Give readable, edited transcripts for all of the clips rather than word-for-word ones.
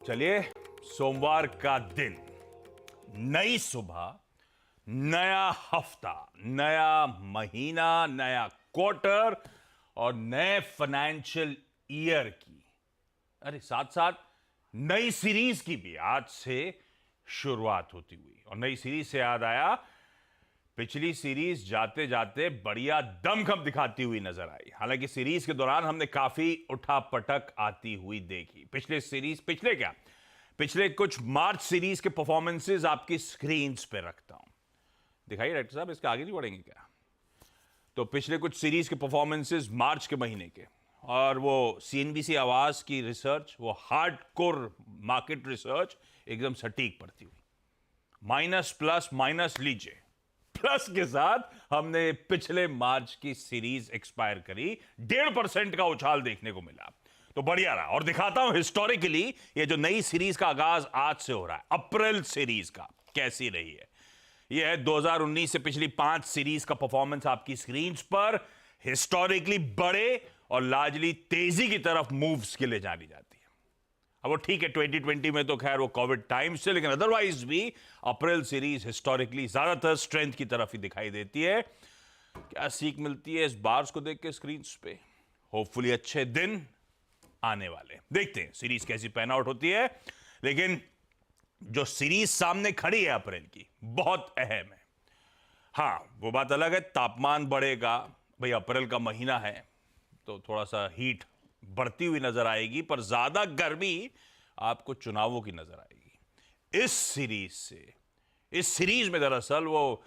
चलिए, सोमवार का दिन, नई सुबह, नया हफ्ता, नया महीना, नया क्वार्टर और नए फाइनेंशियल ईयर की, अरे साथ साथ नई सीरीज की भी आज से शुरुआत होती हुई। और नई सीरीज से याद आया, पिछली सीरीज जाते जाते बढ़िया दमखम दिखाती हुई नजर आई। हालांकि सीरीज के दौरान हमने काफी उठापटक आती हुई देखी। पिछले कुछ मार्च सीरीज के परफॉर्मेंसेस आपकी स्क्रीन पे रखता हूं। दिखाइए डायरेक्टर साहब, इसके आगे नहीं बढ़ेंगे क्या? तो पिछले कुछ सीरीज के परफॉर्मेंसेस मार्च के महीने के, और वो सीएनबीसी आवाज की रिसर्च, वो हार्डकोर मार्केट रिसर्च एकदम सटीक पड़ती हुई। माइनस प्लस माइनस लीजिए, प्लस के साथ हमने पिछले मार्च की सीरीज एक्सपायर करी, 1.5% का उछाल देखने को मिला। तो बढ़िया रहा। और दिखाता हूं हिस्टोरिकली ये जो नई सीरीज का आगाज आज से हो रहा है, अप्रैल सीरीज का, कैसी रही है। यह है 2019 से पिछली 5 सीरीज का परफॉर्मेंस आपकी स्क्रीन पर। हिस्टोरिकली बड़े और लार्जली तेजी की तरफ मूव्स के लिए जानी जाती है। अब वो ठीक है, 2020 में तो खैर वो कोविड टाइम से, लेकिन अदरवाइज भी अप्रैल सीरीज हिस्टोरिकली ज्यादातर स्ट्रेंथ की तरफ ही दिखाई देती है। क्या सीख मिलती है इस बार्स को देख के स्क्रीन पे? होपफुली अच्छे दिन आने वाले। देखते हैं सीरीज कैसी पैन आउट होती है। लेकिन जो सीरीज सामने खड़ी है अप्रैल की, बहुत अहम है। हां, वो बात अलग है, तापमान बढ़ेगा, भाई अप्रैल का महीना है तो थोड़ा सा हीट बढ़ती हुई नजर आएगी, पर ज्यादा गर्मी आपको चुनावों की नजर आएगी। इस सीरीज में दरअसल वो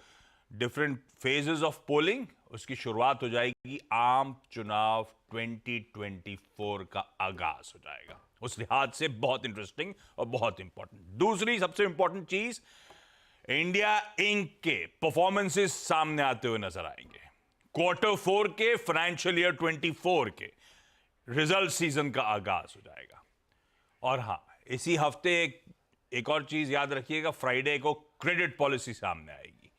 डिफरेंट फेजेस ऑफ पोलिंग, उसकी शुरुआत हो जाएगी, आम चुनाव 2024 का आगाज हो जाएगा। उस लिहाज से बहुत इंटरेस्टिंग और बहुत इंपॉर्टेंट। दूसरी सबसे इंपॉर्टेंट चीज, इंडिया इंक के परफॉर्मेंसेस सामने आते हुए नजर आएंगे। Q4 के, फाइनेंशियल ईयर 24 के रिजल्ट सीजन का आगाज हो जाएगा। और हां, इसी हफ्ते एक और चीज याद रखिएगा, फ्राइडे को क्रेडिट पॉलिसी सामने आएगी।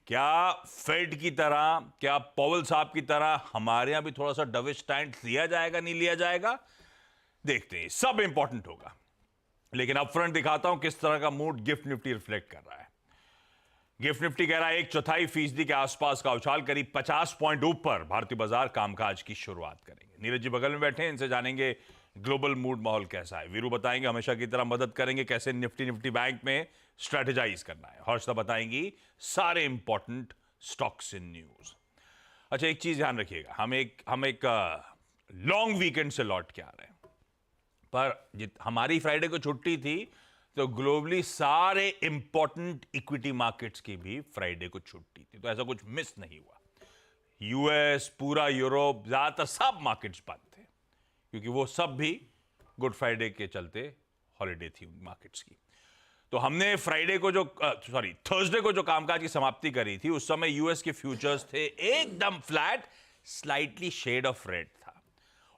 क्या फेड की तरह, क्या पॉवेल साहब की तरह हमारे यहां भी थोड़ा सा डविश स्टैंड लिया जाएगा, नहीं लिया जाएगा, देखते हैं। सब इंपॉर्टेंट होगा। लेकिन अपफ्रंट दिखाता हूं किस तरह का मूड गिफ्ट निफ्टी रिफ्लेक्ट कर रहा है। गिफ्ट निफ्टी कह रहा है 1/4% के आसपास का उछाल, करीब 50 पॉइंट ऊपर भारतीय बाजार कामकाज की शुरुआत करेंगे। नीरज जी बगल में बैठे हैं, इनसे जानेंगे ग्लोबल मूड माहौल कैसा है। वीरू बताएंगे, हमेशा की तरह मदद करेंगे कैसे निफ्टी बैंक में स्ट्रेटेजाइज करना है। हर्षदा बताएंगी सारे इंपॉर्टेंट स्टॉक्स इन न्यूज। अच्छा, एक चीज ध्यान रखिएगा, हम एक लॉन्ग वीकेंड से लौट के आ रहे हैं, पर हमारी फ्राइडे को छुट्टी थी, तो ग्लोबली सारे इंपॉर्टेंट इक्विटी मार्केट्स की भी फ्राइडे को छुट्टी थी, तो ऐसा कुछ मिस नहीं हुआ। यूएस, पूरा यूरोप, ज्यादातर सब मार्केट्स बंद थे, क्योंकि वो सब भी गुड फ्राइडे के चलते हॉलिडे थी उन मार्केट्स की। तो हमने थर्सडे को जो कामकाज की समाप्ति करी थी, उस समय यूएस के फ्यूचर्स थे एकदम flat, slightly shade of red था।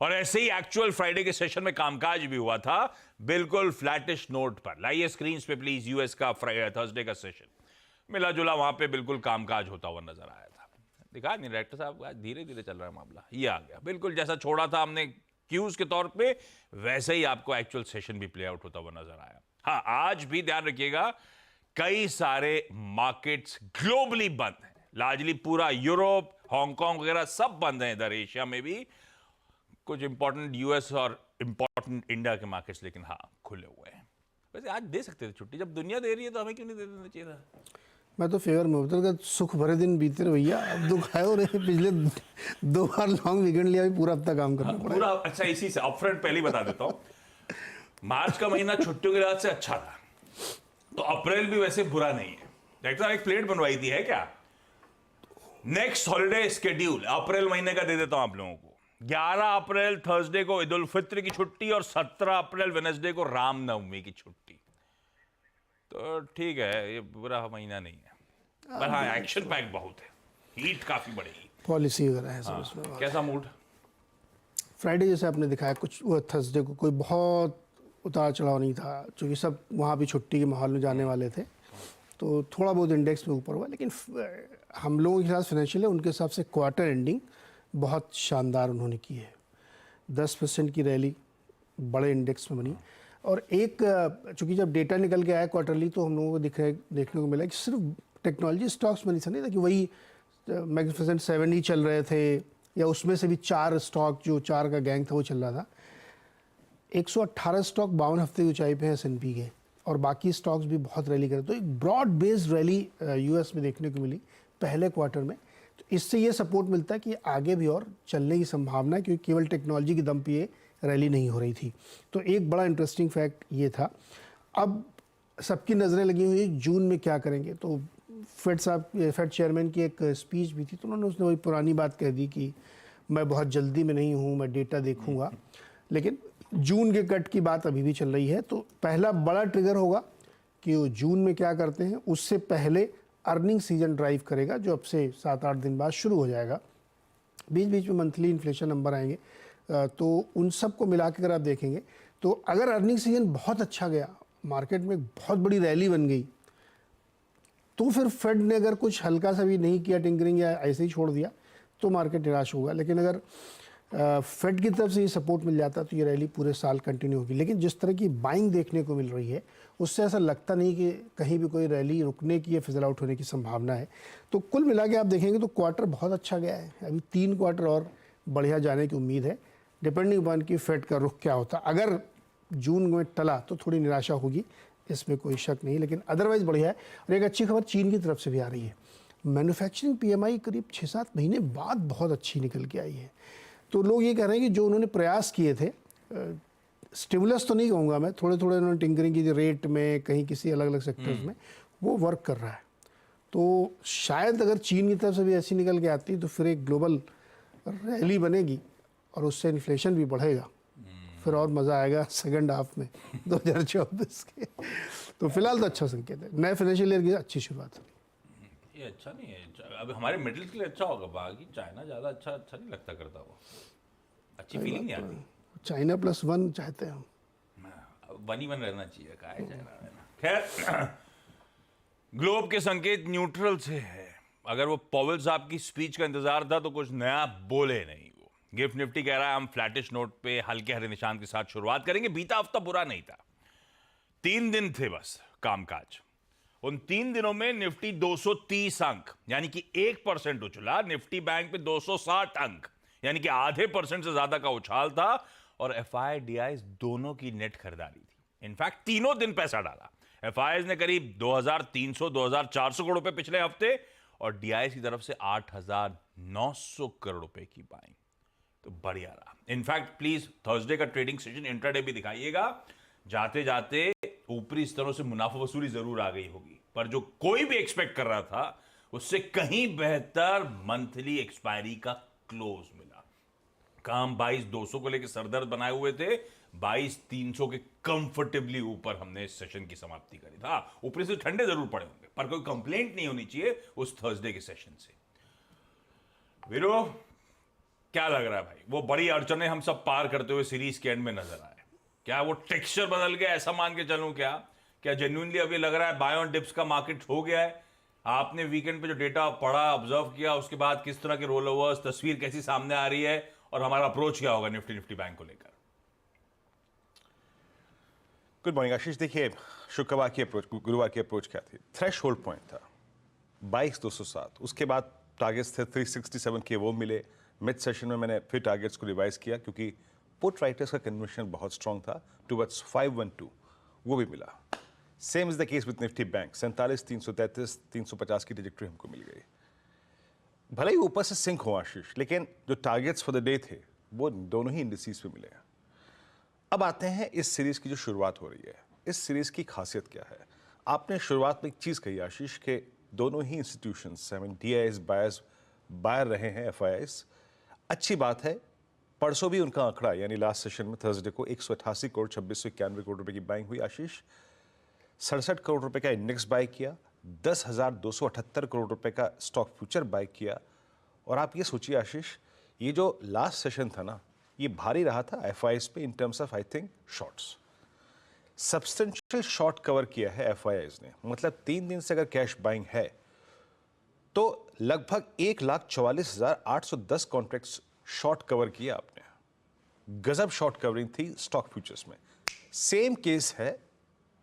और ऐसे ही एक्चुअल फ्राइडे के सेशन में कामकाज भी हुआ था, बिल्कुल फ्लैटिश नोट पर। लाइए स्क्रीन पे प्लीज यूएस का थर्सडे का सेशन, मिला जुला वहां पे बिल्कुल कामकाज होता हुआ नजर आया था। दिखा नहीं डायरेक्टर साहब, धीरे धीरे चल रहा है मामला, ये आ गया बिल्कुल जैसा छोड़ा था हमने क्यूज के तौर पे, वैसे ही आपको एक्चुअल सेशन भी प्ले आउट होता हुआ नजर आया। हाँ, आज भी ध्यान रखिएगा, कई सारे मार्केट्स ग्लोबली बंद हैं, लार्जली पूरा यूरोप, हांगकांग वगैरह सब बंद हैं। इधर एशिया में भी कुछ इंपॉर्टेंट यूएस और इंपॉर्टेंट इंडिया के मार्केट्स लेकिन हाँ खुले हुए हैं। वैसे आज दे सकते थे छुट्टी, जब दुनिया दे रही है तो हमें क्यों नहीं दे देना चाहिए था? मैं तो फेवर में उतर का सुख भरे दिन बीते रहे भैया, अब दुख आए हो रहे। पिछले 2 बार लॉन्ग वीकेंड लिया, भी पूरा हफ्ता काम करना पड़ा पूरा। अच्छा, इसी से अपफ्रंट पहले ही बता देता हूं, मार्च का महीना छुट्टियों के लिहाज से अच्छा था, तो अप्रैल भी वैसे बुरा नहीं है। डायरेक्टर साहब एक प्लेट बनवाई थी, है क्या? नेक्स्ट हॉलिडे स्केड्यूल अप्रैल महीने का दे देता हूं आप लोगों को। 11 अप्रैल थर्सडे को ईद उल फित्र की छुट्टी, और 17 अप्रैल वेडनेसडे को रामनवमी की छुट्टी। तो ठीक है, ये बुरा महीना नहीं है, पर हाँ एक्शन पैक बहुत है, हीट काफी बढ़ेगी, पॉलिसी वगैरह है सब उसमें। कैसा मूड? फ्राइडे जैसे आपने दिखाया, कुछ थर्सडे को कोई बहुत उतार चढ़ाव नहीं था, क्योंकि सब वहाँ भी छुट्टी के माहौल में जाने वाले थे, तो थोड़ा बहुत इंडेक्स में ऊपर हुआ। लेकिन हम लोगों के साथ फाइनेंशियल है, उनके हिसाब से क्वार्टर एंडिंग बहुत शानदार उन्होंने की है। 10% की रैली बड़े इंडेक्स में बनी। और एक चूंकि जब डेटा निकल के आया क्वार्टरली तो हम लोगों को देखने को मिला कि सिर्फ टेक्नोलॉजी स्टॉक्स में नहीं था कि वही मैग्निफिसेंट 7 ही चल रहे थे, या उसमें से भी 4 स्टॉक, जो 4 का गैंग था वो चल रहा था। 118 स्टॉक 52 हफ्ते की ऊंचाई पे है S&P के, और बाकी स्टॉक्स भी बहुत रैली करे। तो एक ब्रॉड बेस्ड रैली यूएस में देखने को मिली पहले क्वार्टर में। तो इससे ये सपोर्ट मिलता है कि आगे भी और चलने की संभावना है, क्योंकि केवल टेक्नोलॉजी की दम पे ये रैली नहीं हो रही थी। तो एक बड़ा इंटरेस्टिंग फैक्ट ये था। अब सबकी नज़रें लगी हुई है जून में क्या करेंगे। तो फेड चेयरमैन की एक स्पीच भी थी, तो उन्होंने उसने वही पुरानी बात कह दी कि मैं बहुत जल्दी में नहीं हूँ, मैं डेटा देखूंगा। लेकिन जून के कट की बात अभी भी चल रही है। तो पहला बड़ा ट्रिगर होगा कि वो जून में क्या करते हैं, उससे पहले अर्निंग सीजन ड्राइव करेगा, जो अब से 7-8 दिन बाद शुरू हो जाएगा। बीच बीच में मंथली इन्फ्लेशन नंबर आएंगे, तो उन सब को मिला के अगर आप देखेंगे तो अगर अर्निंग सीजन बहुत अच्छा गया, मार्केट में बहुत बड़ी रैली बन गई, तो फिर फेड ने अगर कुछ हल्का सा भी नहीं किया टिंकरिंग या ऐसे ही छोड़ दिया तो मार्केट निराश होगा। लेकिन अगर फेड की तरफ से ये सपोर्ट मिल जाता तो ये रैली पूरे साल कंटिन्यू होगी। लेकिन जिस तरह की बाइंग देखने को मिल रही है उससे ऐसा लगता नहीं कि कहीं भी कोई रैली रुकने की या फिजल आउट होने की संभावना है। तो कुल मिला के आप देखेंगे तो क्वार्टर बहुत अच्छा गया है। अभी 3 क्वार्टर और बढ़िया जाने की उम्मीद है, डिपेंडिंग अपॉन कि फेड का रुख क्या होता। अगर जून में टला तो थोड़ी निराशा होगी, इसमें कोई शक नहीं, लेकिन अदरवाइज बढ़िया है। और एक अच्छी खबर चीन की तरफ से भी आ रही है। मैन्युफैक्चरिंग PMI करीब 6-7 महीने बाद बहुत अच्छी निकल के आई है। तो लोग ये कह रहे हैं कि जो उन्होंने प्रयास किए थे, स्टिमुलस तो नहीं कहूँगा मैं, थोड़े थोड़े उन्होंने टिंकरिंग की रेट में, कहीं किसी अलग अलग सेक्टर्स में, वो वर्क कर रहा है। तो शायद अगर चीन की तरफ से भी ऐसी निकल के आती तो फिर एक ग्लोबल रैली बनेगी और उससे इन्फ्लेशन भी बढ़ेगा, फिर और मज़ा आएगा सेकंड हाफ में 2024 के। तो फिलहाल तो अच्छा संकेत है, नए फाइनेंशियल ईयर की अच्छी शुरुआत है। ये अच्छा नहीं है, अब हमारे मिडिल के लिए अच्छा होगा, बाकी चाइना ज़्यादा अच्छा नहीं लगता करता, वो अच्छी फीलिंग नहीं आती। चाइना +1 चाहते हैं हम, 1 रहना चाहिए, कहा है चाइना रहना। खैर, ग्लोब के संकेत न्यूट्रल से है। अगर वो पॉवेल साहब की स्पीच का इंतजार था तो कुछ नया बोले नहीं। वो गिफ्ट निफ्टी कह रहा है हम फ्लैटिश नोट पे हल्के हरे निशान के साथ शुरुआत करेंगे। बीता हफ्ता बुरा नहीं था, 3 दिन थे बस कामकाज। उन 3 दिनों में निफ्टी 230 अंक यानी कि 1% उछला। निफ्टी बैंक पे 260 अंक यानी कि आधे % से ज्यादा का उछाल था। और FIDIs दोनों की नेट खरीदारी थी। इनफैक्ट तीनों दिन पैसा डाला। FIs ने करीब 2300-2400 करोड़ रुपए पिछले हफ्ते, और DIs की तरफ से 8900 करोड़ रुपए की बाइंग। तो बढ़िया रहा। इनफैक्ट प्लीज थर्सडे का ट्रेडिंग सेशन इंट्राडे भी दिखाइएगा। जाते जाते ऊपरी स्तरों से मुनाफा वसूली जरूर आ गई होगी, पर जो कोई भी एक्सपेक्ट कर रहा था उससे कहीं बेहतर मंथली एक्सपायरी का क्लोज मिला। काम 22,200 को लेकर सरदर्द बनाए हुए थे, 22,300 के कंफर्टेबली ऊपर हमने इस सेशन की समाप्ति करी था। ऊपरी से ठंडे जरूर पड़े होंगे, पर कोई कंप्लेंट नहीं होनी चाहिए उस थर्सडे के सेशन से। वीरो, क्या लग रहा है भाई, वो बड़ी अड़चने हम सब पार करते हुए सीरीज के एंड में नजर आए? क्या वो टेक्सचर बदल गया, ऐसा मान के चलूं? क्या जेन्युइनली अभी लग रहा है बाय ऑन डिप्स का मार्केट हो गया है? आपने वीकेंड पे जो डेटा पढ़ा, ऑब्जर्व किया, उसके बाद किस तरह के रोल ओवर्स, तस्वीर कैसी सामने आ रही है, और हमारा अप्रोच क्या होगा निफ्टी बैंक को लेकर? गुड मॉर्निंग आशीष। देखिए, शुक्रवार की अप्रोच, गुरुवार की अप्रोच क्या थी? थ्रेश होल्ड पॉइंट था 22,207। उसके बाद टारगेट्स थे 367 के, वो मिले। मिड सेशन में मैंने फिर टारगेट्स को रिवाइज किया, क्योंकि पुट राइटर्स का कन्विक्शन बहुत स्ट्रांग था टुवर्ड्स 512, वो भी मिला। Same is the case with Nifty bank, 47, 333, 350 की ट्रैजेक्टरी हमको मिल गई। भले ही ऊपर से सिंक हो आशीष, लेकिन जो टारगेट्स फॉर द डे थे वो दोनों ही इंडिसेस पे मिले हैं। अब आते हैं इस सीरीज की जो शुरुआत हो रही है। इस सीरीज की खासियत क्या है? आपने शुरुआत में एक चीज कही आशीष के दोनों ही इंस्टीट्यूशंस, DIs बायर्स बायर रहे हैं, FIs। अच्छी बात है। परसों भी उनका आंकड़ा यानी लास्ट सेशन में थर्सडे को 188 करोड़ 2691 करोड़ रुपए की बाइंग हुई आशीष। 67 करोड़ रुपए का इंडेक्स बाय किया, 10,278 करोड़ रुपए का स्टॉक फ्यूचर बाय किया। और आप ये सोचिए आशीष, ये जो लास्ट सेशन था ना, ये भारी रहा था FIs पे in terms of I think shorts. Substantial short cover किया है FIs ने, मतलब 3 दिन से अगर कैश बाइंग है तो लगभग 1,44,810 कॉन्ट्रैक्ट्स शॉर्ट कवर किया आपने। गजब शॉर्ट कवरिंग थी स्टॉक फ्यूचर्स में। सेम केस है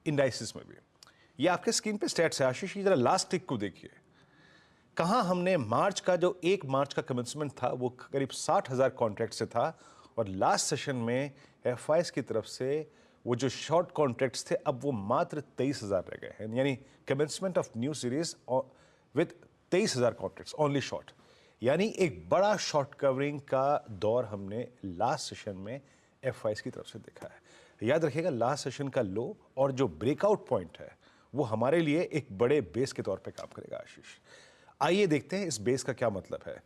इंडाइसिस में भी। ये आपके स्क्रीन पे स्टैट्स है आशीष, ये जरा लास्ट टिक को देखिए। कहाँ हमने मार्च का जो 1 मार्च का कमेंसमेंट था वो करीब 60,000 कॉन्ट्रैक्ट से था, और लास्ट सेशन में एफआईएस की तरफ से वो जो शॉर्ट कॉन्ट्रैक्ट्स थे अब वो मात्र 23,000 रह गए हैं। यानी commencement of new series with 23,000 contracts only short, यानी एक बड़ा शॉर्ट कवरिंग का दौर हमने लास्ट सेशन में एफआईएस की तरफ से देखा है। याद रखिएगा लास्ट सेशन का लो और जो ब्रेकआउट पॉइंट है वो हमारे लिए एक बड़े बेस के तौर पे काम करेगा आशीष। आइए देखते हैं इस बेस का क्या मतलब है।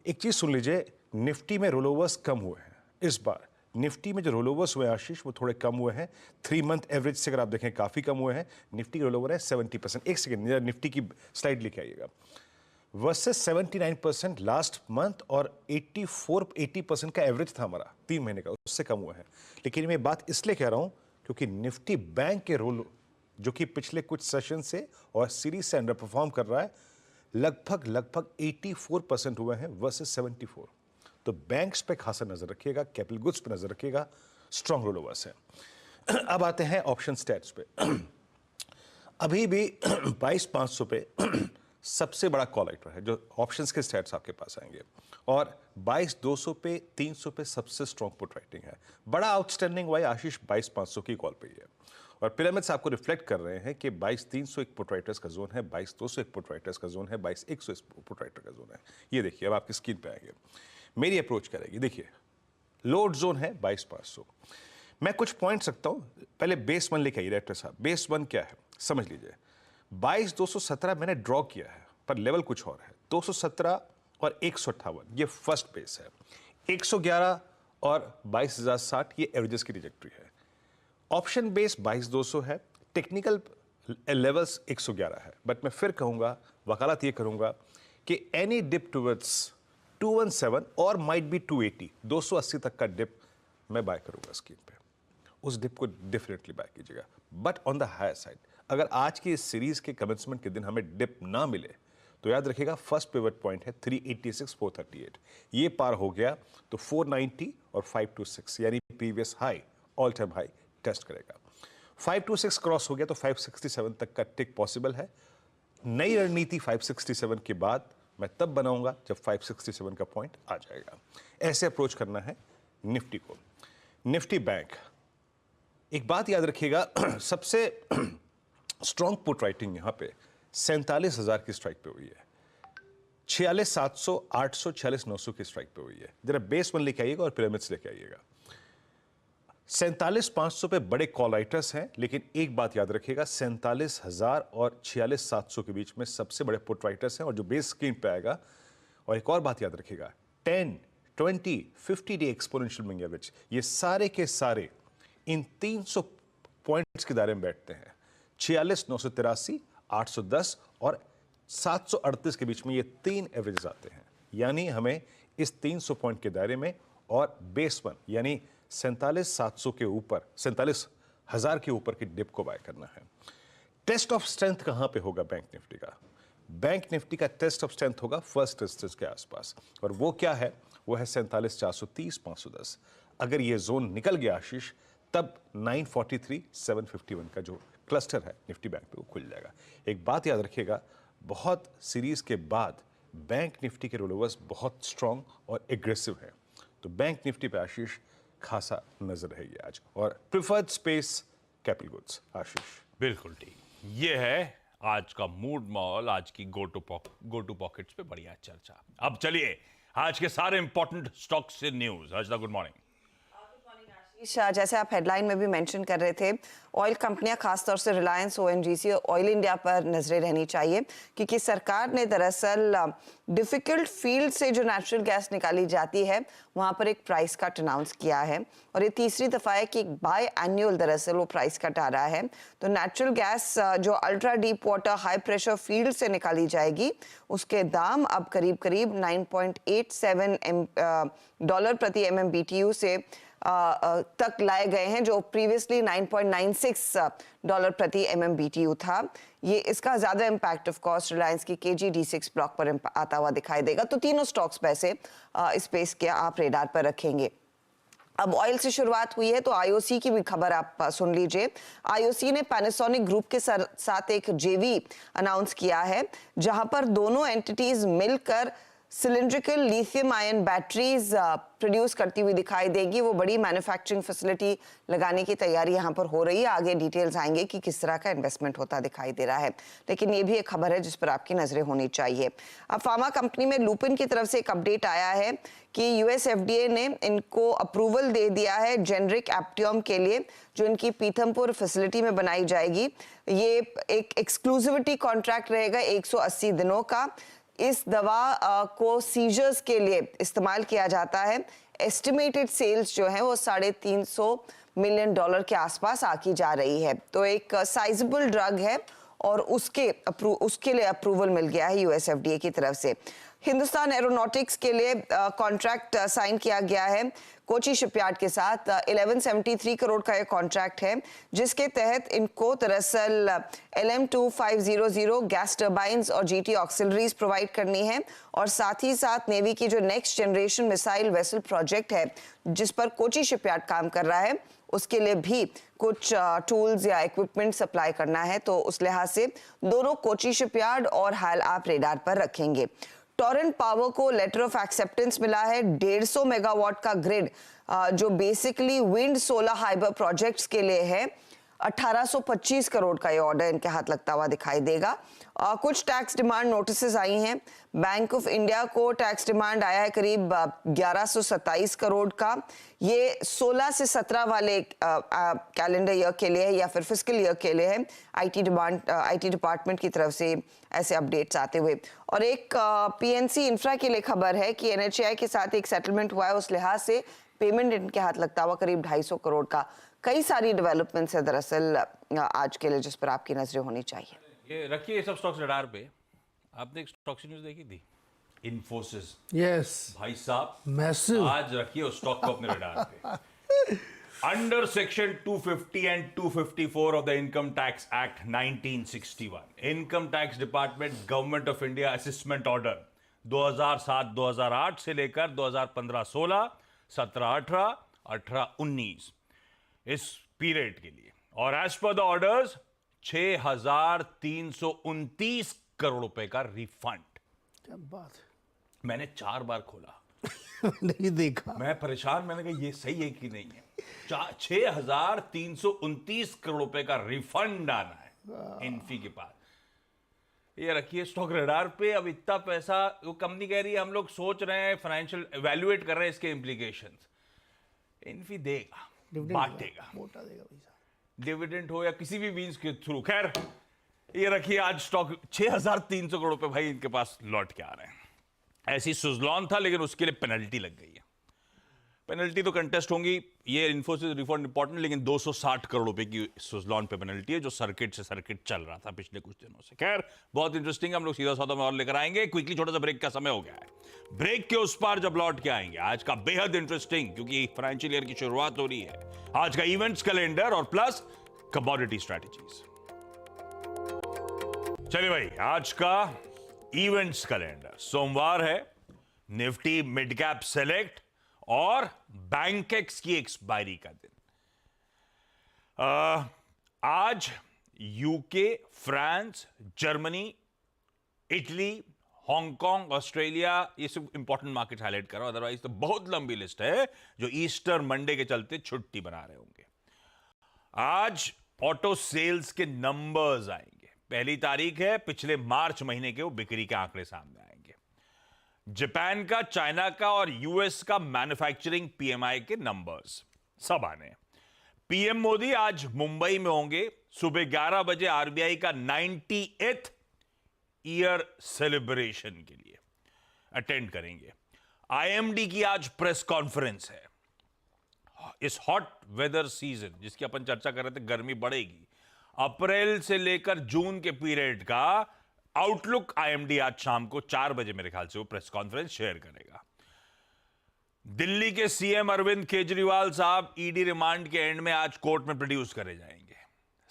एक चीज सुन लीजिए, निफ्टी में रोलोवर्स कम हुए हैं इस बार। निफ्टी में जो रोलोवर्स हुए आशीष वो थोड़े कम हुए हैं, 3 मंथ एवरेज से अगर आप देखें काफी कम हुए हैं। निफ्टी के रोलोवर है 70%। एक सेकेंड निफ्टी की स्लाइड लेके आइएगा, वर्सेस 79% लास्ट मंथ, और 80% का एवरेज था हमारा 3 महीने का, उससे कम हुआ है। लेकिन मैं बात इसलिए कह रहा हूं क्योंकि निफ्टी बैंक के रोल जो कि पिछले कुछ सेशन से और सीरीज से अंडर परफॉर्म कर रहा है, लगभग 84% हुए हैं वर्सेस 74। तो बैंक्स पे खासा नजर रखिएगा, कैपिटल गुड्स पे नजर रखिएगा, स्ट्रॉन्ग रोलोवर्स है। अब आते हैं ऑप्शन स्टैट्स पे। अभी भी 22,500 पे सबसे बड़ा कॉल राइटर है जो ऑप्शंस के स्टैट्स आपके पास आएंगे, और 22,200 पे 300 पे सबसे स्ट्रॉन्ग पुट राइटिंग है। बड़ा आउटस्टैंडिंग वाई आशीष 22,500 की कॉल पे ही है, और पिरामिड्स आपको रिफ्लेक्ट कर रहे हैं कि 22,300 एक पुट राइटर्स का जोन है, 22,200 एक पुट राइटर्स का जोन है, 22,100 एक पुट राइटर का जोन है। ये देखिए अब आपकी स्क्रीन पे आएंगे, मेरी अप्रोच करेगी। देखिए लोड जोन है 22,500। मैं कुछ पॉइंट्स रखता हूं, पहले बेस 1 लेके आइए डायरेक्टर साहब। बेस 1 क्या है समझ लीजिए, 22,217 मैंने ड्रॉ किया है, पर लेवल कुछ और है। 217 और 158 ये फर्स्ट बेस है, 111 और 22,060 ये एवरेजेस की ट्रैजेक्टरी है। ऑप्शन बेस 22,200 है, टेक्निकल लेवल्स 111 है, बट मैं फिर कहूंगा, वकालत ये करूंगा कि एनी डिप टुवर्ड्स 217 और माइट बी 280, 280 तक का डिप मैं बाय करूंगा स्क्रीन पे। उस डिप को डेफिनेटली बाय कीजिएगा, but on the higher side. अगर आज की इस सीरीज के कमेंसमेंट के दिन हमें डिप ना मिले तो याद रखिएगा फर्स्ट पिवट पॉइंट है 386 438, ये पार हो गया तो 490 और 526 यानी previous high, all time high test करेगा। 526 क्रॉस हो गया तो 567 तक का टिक पॉसिबल है। नई रणनीति 567 के बाद मैं तब बनाऊंगा जब 567 का पॉइंट आ जाएगा। ऐसे अप्रोच करना है निफ्टी को। निफ्टी बैंक, एक बात याद रखिएगा, सबसे स्ट्रॉन्ग पुट राइटिंग यहां पे 47,000 की स्ट्राइक पे हुई है, 46,700, 800, 46,900 की स्ट्राइक पे हुई है। जरा बेस 1 लेके आइएगा और पिरामिड्स लेके आइएगा। 47,500 पे बड़े कॉल राइटर्स हैं, लेकिन एक बात याद रखिएगा, 47,000 और 46,700 के बीच में सबसे बड़े पुट राइटर्स हैं, और जो बेस स्क्रीन पे आएगा। और एक और बात याद रखिएगा, 10, 20, 50 डे एक्सपोनेंशियल मूविंग एवरेज, ये सारे के सारे इन 300 पॉइंट्स के दायरे में बैठते हैं। 46,983, 810 और 738 के बीच में ये 3 एवरेजेस आते हैं, यानी हमें इस 300 पॉइंट के दायरे में और बेस 1 यानी 47,700 के ऊपर, 47,000 के ऊपर की डिप को बाय करना है। टेस्ट ऑफ स्ट्रेंथ कहां पे होगा बैंक निफ्टी का? बैंक निफ्टी का टेस्ट ऑफ स्ट्रेंथ होगा फर्स्ट रेजिस्टेंस के आसपास, और वो क्या है? वो है 47,430, 510। अगर ये जोन निकल गया आशीष, तब 943, 751 का जो क्लस्टर है निफ्टी बैंक पे वो खुल जाएगा। एक बात याद रखिएगा, बहुत सीरीज के बाद बैंक निफ्टी के रोलोवर्स बहुत स्ट्रांग और एग्रेसिव हैं, तो बैंक निफ्टी पे आशीष खासा नजर रहेगी आज। और प्रिफर्ड स्पेस कैपिटल गुड्स आशीष। बिल्कुल ठीक, ये है आज का मूड मॉल, आज की गो टू पॉकेट्स पे बढ़िया चर्चा। अब चलिए आज के सारे इंपॉर्टेंट स्टॉक्स से न्यूज। Harshada good morning. जैसे आप हेडलाइन में भी मेंशन कर रहे थे, ऑयल कंपनियां खासतौर से रिलायंस, ओएनजीसी और ऑयल इंडिया पर नजरें रहनी चाहिए, क्योंकि सरकार ने दरअसल डिफिकल्ट फील्ड से जो नेचुरल गैस निकाली जाती है वहां पर एक प्राइस कट अनाउंस किया है, और ये तीसरी दफा है कि बाय एनुअल दरअसल वो प्राइस कट आ रहा है। तो नेचुरल गैस जो ultra deep water high pressure field से निकाली जाएगी, उसके दाम अब करीब 9.87 डॉलर प्रति MMBTU से तक लाए गए हैं, जो प्रीवियसली 9.96 डॉलर प्रति MMBTU था। ये इसका ज्यादा इम्पैक्ट ऑफ कोर्स रिलायंस की KG-D6 ब्लॉक पर आता हुआ दिखाई देगा। तो तीनों स्टॉक्स पैसे स्पेस के आप रेडार पर रखेंगे। अब ऑयल से शुरुआत हुई है तो आईओसी की भी खबर आप सुन लीजिए। आईओसी ने पैनासोनिक ग्रुप के साथ एक जेवी अनाउंस किया है, जहां पर दोनों एंटिटीज मिलकर cylindrical lithium ion batteries produce करती हुई दिखाई देगी। वो बड़ी मैन्युफैक्चरिंग फैसिलिटी लगाने की तैयारी यहाँ पर हो रही है। आगे डिटेल्स आएंगे कि किस तरह का इन्वेस्टमेंट होता दिखाई दे रहा है, लेकिन ये भी एक खबर है जिस पर आपकी नजरें होनी चाहिए। अब फार्मा कंपनी में लुपिन की तरफ से एक अपडेट आया है कि यूएस एफडीए ने इनको अप्रूवल दे दिया है जेनरिक एप्टियम के लिए, जो इनकी पीथमपुर फैसिलिटी में बनाई जाएगी। ये एक एक्सक्लूसिविटी कॉन्ट्रैक्ट रहेगा 180 दिनों का। इस दवा को सीजर्स के लिए इस्तेमाल किया जाता है। एस्टिमेटेड सेल्स जो है वो $350 मिलियन के आसपास आकी जा रही है। तो एक साइजेबल ड्रग है और उसके लिए अप्रूवल मिल गया है यूएस एफडीए की तरफ से। हिंदुस्तान एरोनॉटिक्स के लिए कॉन्ट्रैक्ट साइन किया गया है कोची शिपयार्ड के साथ। 1173 करोड़ का ये कॉन्ट्रैक्ट है, जिसके तहत इनको दरअसल LM2500 गैस टर्बाइंस और GT ऑक्सिलरीज प्रोवाइड करनी है, और साथ ही साथ नेवी की जो next generation missile vessel project है जिस पर कोची शिपयार्ड काम कर रहा है, उसके लिए भी कुछ टूल्स या इक्विपमेंट सप्लाई करना है। तो उस लिहाज से दोनों कोची शिपयार्ड और हाल आप रेडार पर रखेंगे। टोरेंट पावर को लेटर ऑफ एक्सेप्टेंस मिला है 150 मेगावाट का ग्रिड, जो basically wind solar Haber projects के लिए है। 1825 करोड़ का ये ऑर्डर इनके हाथ लगता हुआ दिखाई देगा। कुछ टैक्स डिमांड नोटिसेस आई हैं। बैंक ऑफ इंडिया को टैक्स डिमांड आया है करीब 1127 करोड़ का। ये 16 से 17 वाले कैलेंडर ईयर के लिए है या फिर फिस्कल ईयर के लिए है। आईटी डिपार्टमेंट की तरफ से ऐसे अपडेट्स आते हुए। और एक पीएनसी इंफ्रा के लिए खबर है कि एनएचएआई के साथ एक सेटलमेंट हुआ है, उस लिहाज से पेमेंट इनके हाथ लगता हुआ करीब 250 करोड़ का। कई सारी डेवलपमेंट्स है दरअसल आज के लिए जिस पर आपकी नजरें होनी चाहिए। ये रखिए ये सब स्टॉक्स रडार पे। आपने एक स्टॉक न्यूज देखी थी, इन्फोसिस। यस भाई साहब मैसिव। आज रखिए उस स्टॉक को अपने रडार पे। Under section 250 and 254 of the income tax act 1961, income tax department government of India assessment order 2007-2008 से लेकर 2015-16, 17-18, 18-19 इस पीरियड के लिए। और as per the orders 6,329 crore रुपए का रिफंड। क्या बात है। मैंने 4 बार खोला, नहीं देखा। मैं परेशान, मैंने कहा ये सही है कि नहीं है। 6,329 करोड़ रुपए का रिफंड आना है इन्फी के पास। ये रखिए स्टॉक रडार पे। अब इतना पैसा वो कंपनी कह रही है, हम लोग सोच रहे हैं, फाइनेंशियल इवैल्यूएट कर रहे हैं इसके इंप्लीकेशंस। इन्फी देगा, बांटेगा, मोटा देगा पैसा, डिविडेंड हो या किसी भी मीन्स के थ्रू। खैर ये रखिए आज स्टॉक 6,300 करोड़ रुपए भाई इनके पास लौट के आ रहे हैं। ऐसी सुजलॉन था, लेकिन उसके लिए पेनल्टी लग गई है। पेनल्टी तो कंटेस्ट होंगी, ये इन्फोसिस रिफंड इंपॉर्टेंट, लेकिन 260 करोड़ रुपए की सुजलॉन पे पेनल्टी है, जो सर्किट से सर्किट चल रहा था पिछले कुछ दिनों से। खैर बहुत इंटरेस्टिंग, हम लोग सीधा सौदा में और लेकर आएंगे। क्विकली छोटा सा ब्रेक का समय हो गया है। ब्रेक के उस पार जब लौट के आएंगे, आज का बेहद इंटरेस्टिंग, क्योंकि फाइनेंशियल ईयर की शुरुआत हो रही है, आज का इवेंट्स कैलेंडर और प्लस कमोडिटी स्ट्रैटेजीज। चलिए भाई, आज का इवेंट्स कैलेंडर। सोमवार है, निफ्टी मिड कैप सेलेक्ट और बैंकेक्स की एक्सपायरी का दिन। आज UK, France, Germany, Italy, Hong Kong, Australia, ये सब इंपॉर्टेंट मार्केट हाईलाइट कर रहा हूं, अदरवाइज तो बहुत लंबी लिस्ट है जो ईस्टर मंडे के चलते छुट्टी बना रहे होंगे। आज ऑटो सेल्स के नंबर्स आएंगे। पहली तारीख है, पिछले मार्च महीने के वो बिक्री के आंकड़े सामने आएंगे। जापान का, चाइना का और यूएस का मैन्युफैक्चरिंग पीएमआई के नंबर्स सब आने। पीएम मोदी आज मुंबई में होंगे, सुबह 11 बजे आरबीआई का 98th ईयर सेलिब्रेशन के लिए अटेंड करेंगे। आईएमडी की आज प्रेस कॉन्फ्रेंस है। इस हॉट वेदर सीजन जिसकी अपन चर्चा कर रहे थे, गर्मी बढ़ेगी, अप्रैल से लेकर जून के पीरियड का आउटलुक आईएमडी आज शाम को 4 बजे मेरे ख्याल से वो प्रेस कॉन्फ्रेंस शेयर करेगा। दिल्ली के सीएम अरविंद केजरीवाल साहब ईडी रिमांड के एंड में आज कोर्ट में प्रोड्यूस करे जाएंगे।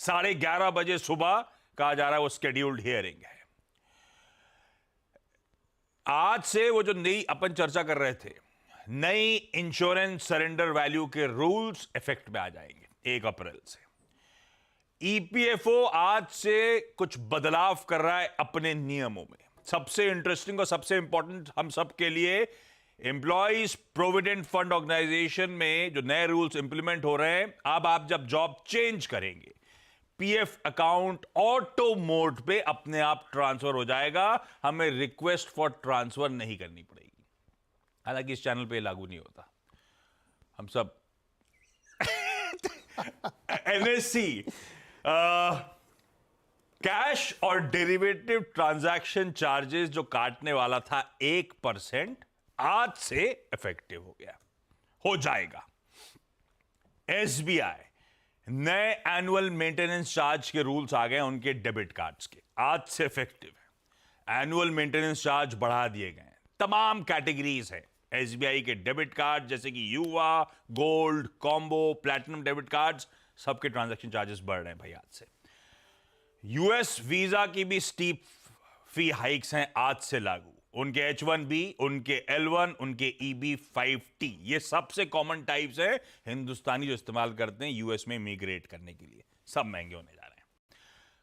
11:30 बजे सुबह कहा जा रहा है वो स्केड्यूल्ड हियरिंग है। आज से वो जो नई अपन चर्चा कर रहे थे, नई इंश्योरेंस सरेंडर वैल्यू के रूल्स इफेक्ट में आ जाएंगे 1 अप्रैल से। ईपीएफओ आज से कुछ बदलाव कर रहा है अपने नियमों में। सबसे इंटरेस्टिंग और सबसे इंपॉर्टेंट हम सब के लिए, एम्प्लॉइज प्रोविडेंट फंड ऑर्गेनाइजेशन में जो नए रूल्स इंप्लीमेंट हो रहे हैं, अब आप जब जॉब चेंज करेंगे, पीएफ अकाउंट ऑटो मोड पे अपने आप ट्रांसफर हो जाएगा, हमें रिक्वेस्ट फॉर ट्रांसफर नहीं करनी पड़ेगी। हालांकि इस चैनल पे लागू नहीं होता, हम सब एनएससी कैश और डेरिवेटिव ट्रांजैक्शन चार्जेस जो काटने वाला था 1%, आज से इफेक्टिव हो जाएगा। एसबीआई नए एनुअल मेंटेनेंस चार्ज के रूल्स आ गए उनके डेबिट कार्ड्स के, आज से इफेक्टिव है। एनुअल मेंटेनेंस चार्ज बढ़ा दिए गए हैं, तमाम कैटेगरीज है एसबीआई के डेबिट कार्ड, जैसे कि युवा, gold, combo, platinum debit cards, सबके ट्रांजैक्शन चार्जेस बढ़ रहे हैं भाई आज से। यूएस वीजा की भी स्टीप फी हाइक्स हैं आज से लागू। उनके H1B, उनके L1, उनके EB-5T, ये सबसे कॉमन टाइप्स है हिंदुस्तानी जो इस्तेमाल करते हैं यूएस में मिग्रेट करने के लिए, सब महंगे होने जा रहे हैं।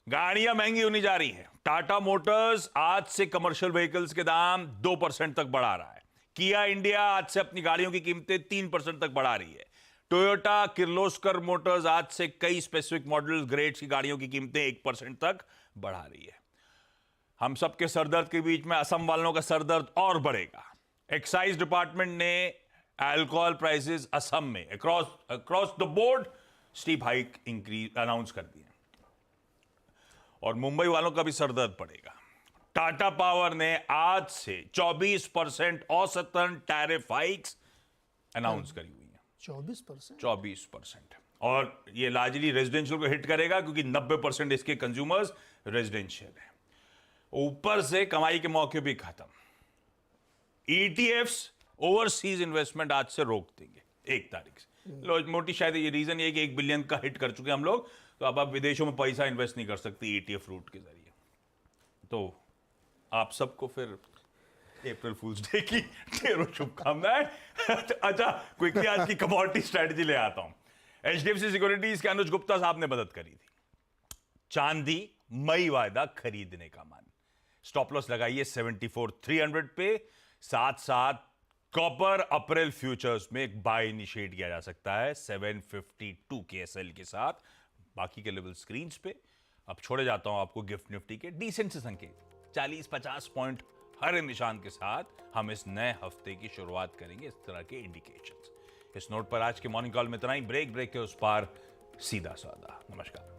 गाड़ियां महंगी होने जा रही हैं। टाटा मोटर्स आज से कमर्शियल व्हीकल्स के दाम 2% तक बढ़ा रहा है। किया इंडिया आज से अपनी गाड़ियों की कीमतें 3% तक बढ़ा रही है। टोयोटा किर्लोस्कर मोटर्स आज से कई स्पेसिफिक मॉडल ग्रेड्स की गाड़ियों की कीमतें 1% तक बढ़ा रही है। हम सबके सरदर्द के बीच में असम वालों का सरदर्द और बढ़ेगा। एक्साइज डिपार्टमेंट ने अल्कोहल प्राइसेस असम में across the board steep hike increase announce कर दी है, और मुंबई वालों का भी सरदर्द पड़ेगा। टाटा पावर ने आज से 24% औसतन टैरिफ हाइक्स अनाउंस करी हुई है। 24%, और ये लार्जली रेजिडेंशियल को हिट करेगा क्योंकि 90% इसके कंज्यूमर्स रेजिडेंशियल है। ऊपर से कमाई के मौके भी खत्म। ईटीएफ्स ओवरसीज इन्वेस्टमेंट आज से रोक देंगे 1 तारीख से। मोटी शायद ये रीजन ये कि 1 बिलियन का हिट कर चुके हम लोग, तो अब आप विदेशों में पैसा इन्वेस्ट नहीं कर सकते ईटीएफ रूट के जरिए। तो आप सबको फिर अप्रैल फूल्स डे की ढेरों शुभकामनाएं। अच्छा, क्विकली आज की कमोडिटी स्ट्रेटजी ले आता हूं। एचडीएफसी सिक्योरिटीज के अनुज गुप्ता साहब ने मदद करी थी। चांदी मई वायदा खरीदने का मन, स्टॉप लॉस लगाइए 74,300 पे। साथ साथ कॉपर अप्रैल फ्यूचर्स में एक बाय इनिशिएट किया जा सकता है 752 KSL के साथ। बाकी के लेवल स्क्रीन पे। अब छोड़े जाता हूं आपको गिफ्ट निफ्टी के डिसेंट से संकेत। 40-50 पॉइंट हर निशान के साथ हम इस नए हफ्ते की शुरुआत करेंगे, इस तरह के इंडिकेशंस। इस नोट पर आज के मॉर्निंग कॉल में इतना ही। ब्रेक के उस पार सीधा साधा। नमस्कार।